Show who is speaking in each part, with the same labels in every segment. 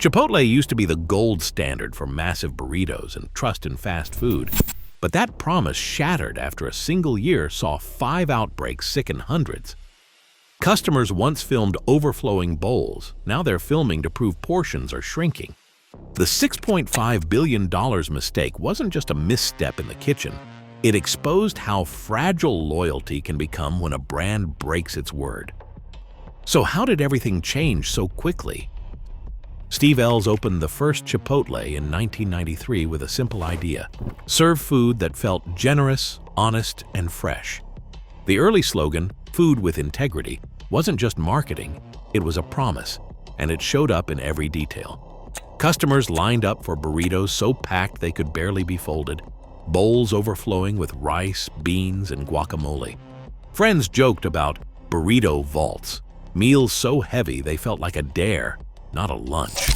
Speaker 1: Chipotle used to be the gold standard for massive burritos and trust in fast food, but that promise shattered after a single year saw 5 outbreaks sicken hundreds. Customers once filmed overflowing bowls. Now they're filming to prove portions are shrinking. The $6.5 billion mistake wasn't just a misstep in the kitchen. It exposed how fragile loyalty can become when a brand breaks its word. So how did everything change so quickly? Steve Ells opened the first Chipotle in 1993 with a simple idea: serve food that felt generous, honest, and fresh. The early slogan, "Food with Integrity," wasn't just marketing, it was a promise, and it showed up in every detail. Customers lined up for burritos so packed they could barely be folded, bowls overflowing with rice, beans, and guacamole. Friends joked about burrito vaults, meals so heavy they felt like a dare, not a lunch.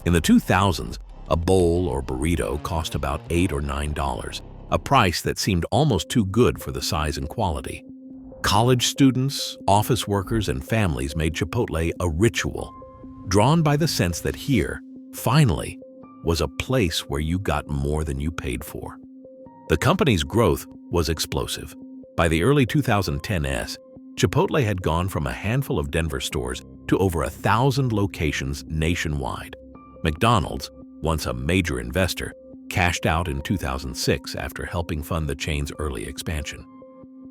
Speaker 1: In the 2000s, a bowl or burrito cost about $8 or $9, a price that seemed almost too good for the size and quality. College students, office workers, and families made Chipotle a ritual, drawn by the sense that here, finally, was a place where you got more than you paid for. The company's growth was explosive. By the early 2010s, Chipotle had gone from a handful of Denver stores to over 1,000 locations nationwide. McDonald's, once a major investor, cashed out in 2006 after helping fund the chain's early expansion.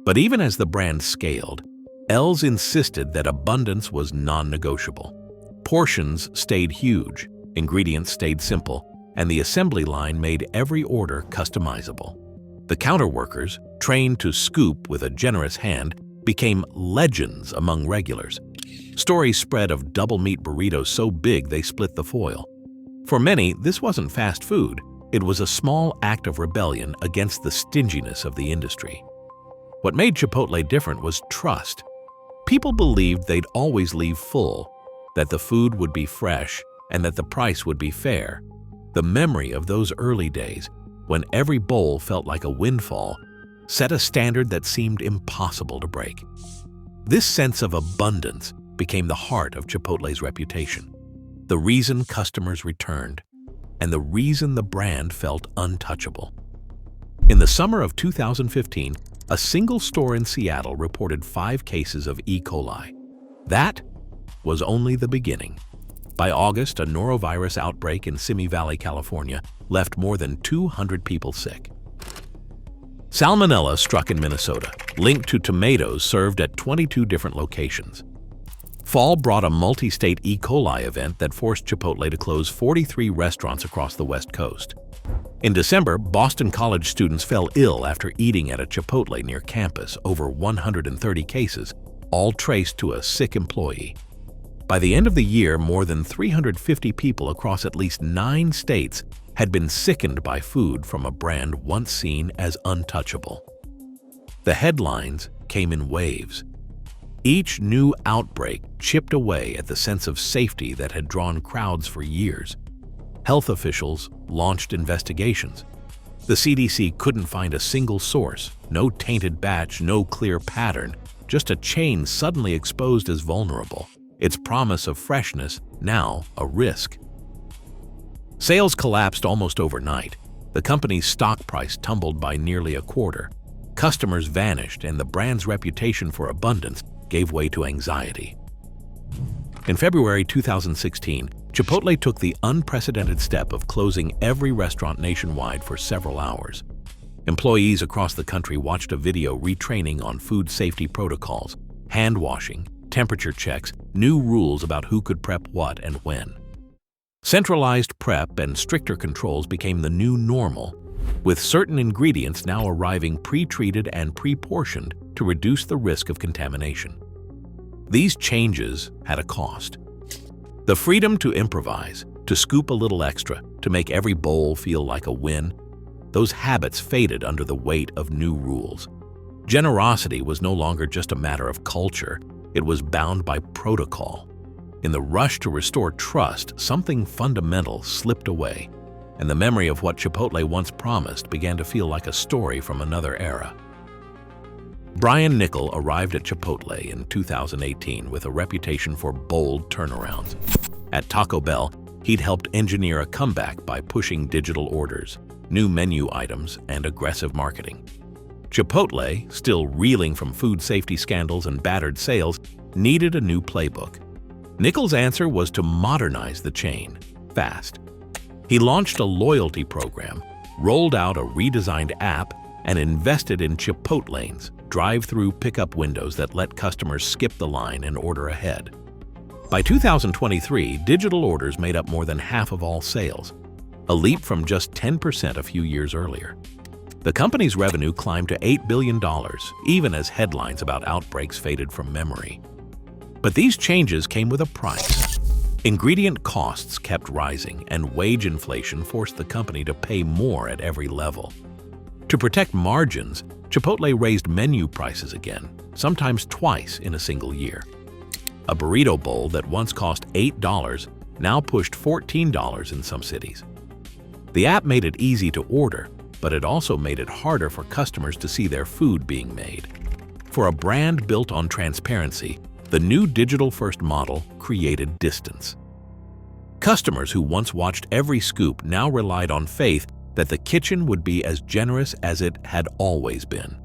Speaker 1: But even as the brand scaled, Ells insisted that abundance was non-negotiable. Portions stayed huge, ingredients stayed simple, and the assembly line made every order customizable. The counter workers, trained to scoop with a generous hand, became legends among regulars. Stories spread of double-meat burritos so big they split the foil. For many, this wasn't fast food. It was a small act of rebellion against the stinginess of the industry. What made Chipotle different was trust. People believed they'd always leave full, that the food would be fresh, and that the price would be fair. The memory of those early days, when every bowl felt like a windfall, set a standard that seemed impossible to break. This sense of abundance became the heart of Chipotle's reputation, the reason customers returned, and the reason the brand felt untouchable. In the summer of 2015, a single store in Seattle reported 5 cases of E. coli. That was only the beginning. By August, a norovirus outbreak in Simi Valley, California, left more than 200 people sick. Salmonella struck in Minnesota, linked to tomatoes served at 22 different locations. Fall brought a multi-state E. coli event that forced Chipotle to close 43 restaurants across the West Coast. In December, Boston College students fell ill after eating at a Chipotle near campus, over 130 cases, all traced to a sick employee. By the end of the year, more than 350 people across at least 9 states had been sickened by food from a brand once seen as untouchable. The headlines came in waves. Each new outbreak chipped away at the sense of safety that had drawn crowds for years. Health officials launched investigations. The CDC couldn't find a single source, no tainted batch, no clear pattern, just a chain suddenly exposed as vulnerable, its promise of freshness now a risk. Sales collapsed almost overnight. The company's stock price tumbled by nearly a quarter. Customers vanished, and the brand's reputation for abundance gave way to anxiety. In February 2016, Chipotle took the unprecedented step of closing every restaurant nationwide for several hours. Employees across the country watched a video retraining on food safety protocols, hand washing, temperature checks, new rules about who could prep what and when. Centralized prep and stricter controls became the new normal, with certain ingredients now arriving pre-treated and pre-portioned to reduce the risk of contamination. These changes had a cost. The freedom to improvise, to scoop a little extra, to make every bowl feel like a win, those habits faded under the weight of new rules. Generosity was no longer just a matter of culture, it was bound by protocol. In the rush to restore trust, something fundamental slipped away, and the memory of what Chipotle once promised began to feel like a story from another era. Brian Niccol arrived at Chipotle in 2018 with a reputation for bold turnarounds. At Taco Bell, He'd helped engineer a comeback by pushing digital orders, new menu items, and aggressive marketing. Chipotle, still reeling from food safety scandals and battered sales, needed a new playbook. Nichols' answer was to modernize the chain, fast. He launched a loyalty program, rolled out a redesigned app, and invested in Chipotlanes, drive-through pickup windows that let customers skip the line and order ahead. By 2023, digital orders made up more than half of all sales, a leap from just 10% a few years earlier. The company's revenue climbed to $8 billion, even as headlines about outbreaks faded from memory. But these changes came with a price. Ingredient costs kept rising, and wage inflation forced the company to pay more at every level. To protect margins, Chipotle raised menu prices again, sometimes twice in a single year. A burrito bowl that once cost $8 now pushed $14 in some cities. The app made it easy to order, but it also made it harder for customers to see their food being made. For a brand built on transparency, the new digital-first model created distance. Customers who once watched every scoop now relied on faith that the kitchen would be as generous as it had always been.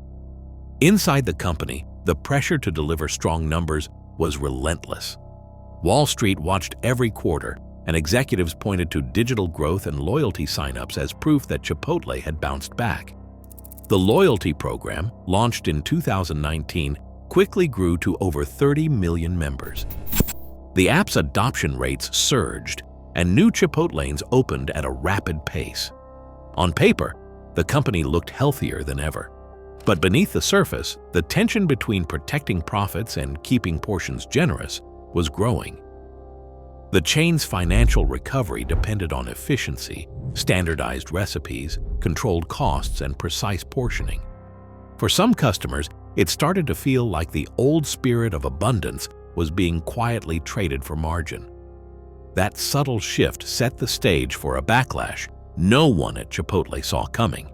Speaker 1: Inside the company, the pressure to deliver strong numbers was relentless. Wall Street watched every quarter, and executives pointed to digital growth and loyalty signups as proof that Chipotle had bounced back. The loyalty program, launched in 2019, quickly grew to over 30 million members. The app's adoption rates surged, and new Chipotlanes opened at a rapid pace. On paper, the company looked healthier than ever. But beneath the surface, the tension between protecting profits and keeping portions generous was growing. The chain's financial recovery depended on efficiency, standardized recipes, controlled costs, and precise portioning. For some customers, it started to feel like the old spirit of abundance was being quietly traded for margin. That subtle shift set the stage for a backlash no one at Chipotle saw coming.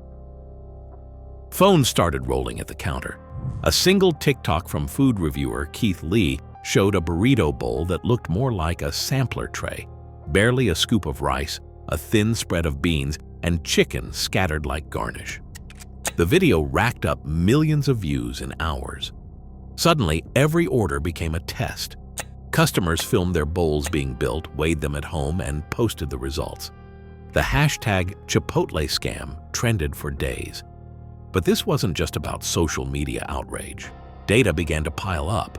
Speaker 1: Phones started rolling at the counter. A single TikTok from food reviewer Keith Lee showed a burrito bowl that looked more like a sampler tray, barely a scoop of rice, a thin spread of beans, and chicken scattered like garnish. The video racked up millions of views in hours. Suddenly, every order became a test. Customers filmed their bowls being built, weighed them at home, and posted the results. The hashtag Chipotle scam trended for days. But this wasn't just about social media outrage. Data began to pile up.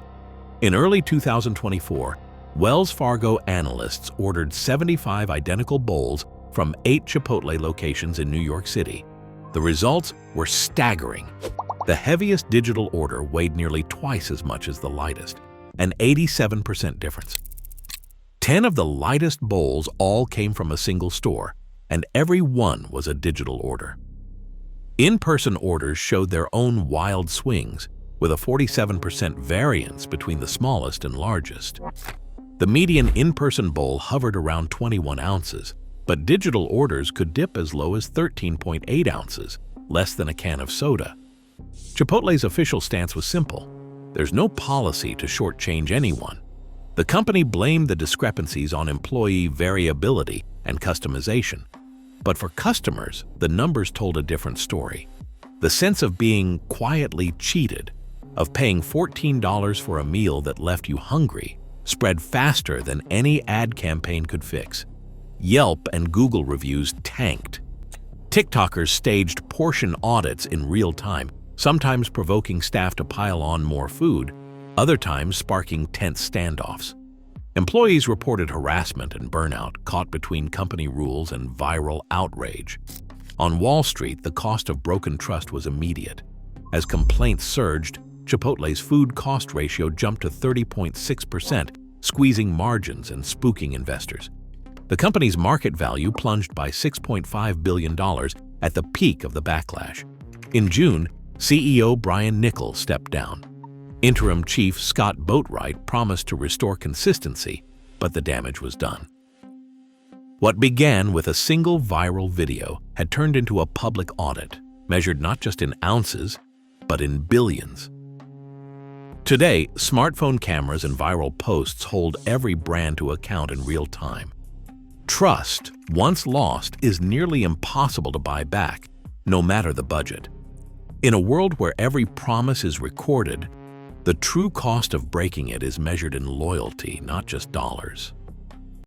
Speaker 1: In early 2024, Wells Fargo analysts ordered 75 identical bowls from 8 Chipotle locations in New York City. The results were staggering. The heaviest digital order weighed nearly twice as much as the lightest, an 87% difference. 10 of the lightest bowls all came from a single store, and every one was a digital order. In-person orders showed their own wild swings, with a 47% variance between the smallest and largest. The median in-person bowl hovered around 21 ounces, but digital orders could dip as low as 13.8 ounces, less than a can of soda. Chipotle's official stance was simple. There's no policy to shortchange anyone. The company blamed the discrepancies on employee variability and customization. But for customers, the numbers told a different story. The sense of being quietly cheated, of paying $14 for a meal that left you hungry, spread faster than any ad campaign could fix. Yelp and Google reviews tanked. TikTokers staged portion audits in real time, sometimes provoking staff to pile on more food, other times sparking tense standoffs. Employees reported harassment and burnout, caught between company rules and viral outrage. On Wall Street, the cost of broken trust was immediate. As complaints surged, Chipotle's food cost ratio jumped to 30.6%, squeezing margins and spooking investors. The company's market value plunged by $6.5 billion at the peak of the backlash. In June, CEO Brian Niccol stepped down. Interim Chief Scott Boatwright promised to restore consistency, but the damage was done. What began with a single viral video had turned into a public audit, measured not just in ounces, but in billions. Today, smartphone cameras and viral posts hold every brand to account in real time. Trust, once lost, is nearly impossible to buy back, no matter the budget. In a world where every promise is recorded, the true cost of breaking it is measured in loyalty, not just dollars.